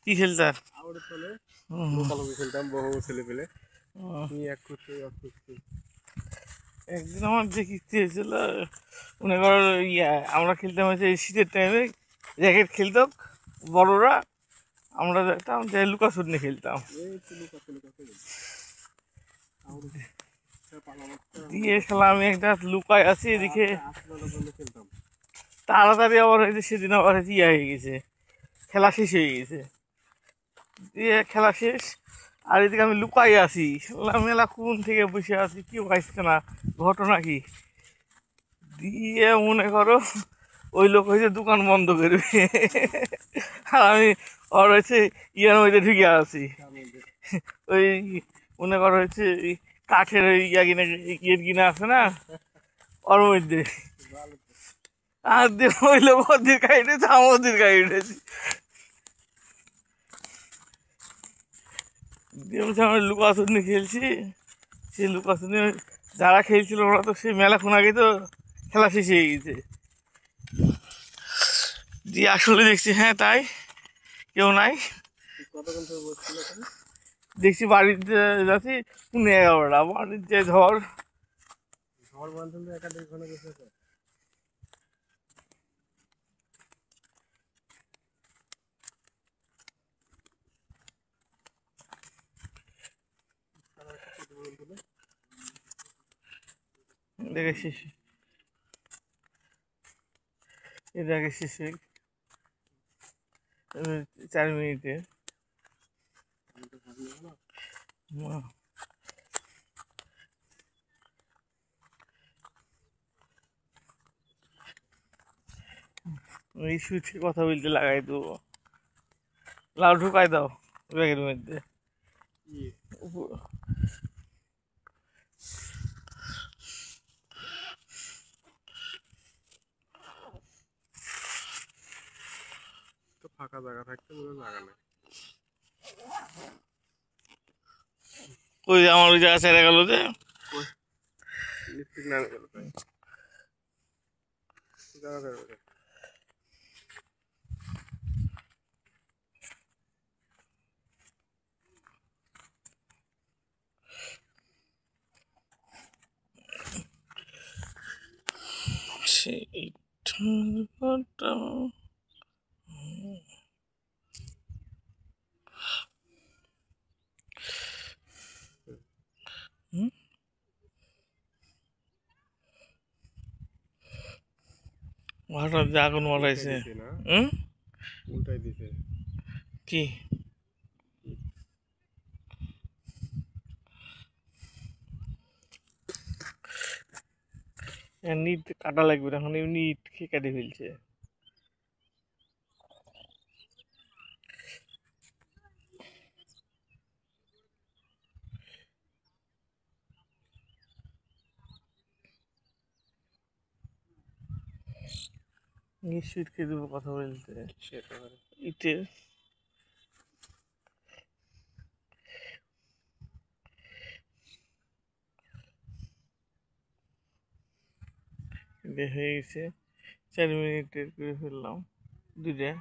কি খেলতাম? খেলতাম বহু ছেলে পেলে। একদিন আমার দেখি হয়েছিল, মনে করো আমরা খেলতাম হচ্ছে শীতের টাইমে, র্যাকেট খেলতো বড়রা, আমরা দেখতাম যে লুকাছুটনি খেলতাম। দিয়ে খেলা আমি একটা লুকায় আছি এদিকে, তাড়াতাড়ি আবার হয়েছে সেদিন আবার হয়েছে হয়ে গেছে, খেলা শেষ হয়ে গেছে। দিয়ে খেলা শেষ, আর এদিকে আমি লুকাই আছি, মেলা কোন থেকে বসে আছি, কেউ আসছে না, ঘটনা কি। দিয়ে মনে করো ওই লোক হয়েছে দোকান বন্ধ করবে, আর আমি ওর হয়েছে ইয়ার মধ্যে ঢুকে আছি, ওই মনে করো হচ্ছে কাঠের ওই ইয়ের কিনা আছে না, ওর মধ্যে। আর দিয়ে ওই লোক ওদের গাড়ি উঠেছে, আমার ওদের গাড়ি উঠেছি। দিয়ে বলছে আমরা লুকাচুরি খেলছি, সেই লুকাচুরি যারা খেলছিল ওরা তো সেই মেলাক্ষণ আগে তো খেলা শেষ হয়ে গেছে। দিয়ে আসলে দেখছি হ্যাঁ তাই, কেউ নাই। দেখছি বাড়িতে যাচ্ছি 11:30, বাড়ির যে ঝড় দেখে শেষ, এটা আগে শেষ 4 মিনিটে। এই সুইচে কথা বলতে লাগাই দেবো, লাউ ঢুকাই দাও ব্যাগের মধ্যে। ফাঁকা জায়গা থাকতে জায়গা নেই। ওই আমার ওই জায়গা ছেড়ে গেল যে লিপস্টিক নামে গেল তাই সেইটা হঠাৎ আগুন মারাইছে। উল্টাই দিছে কি নিট কাটা লাগবে, এখন এমনি ইট খেয়ে কেটে ফেলছে। নিশ্চিত খেয়ে দেবো কথা বলতে ইটের। হয়ে গেছে 4 মিনিটের করে ফেললাম 2টা।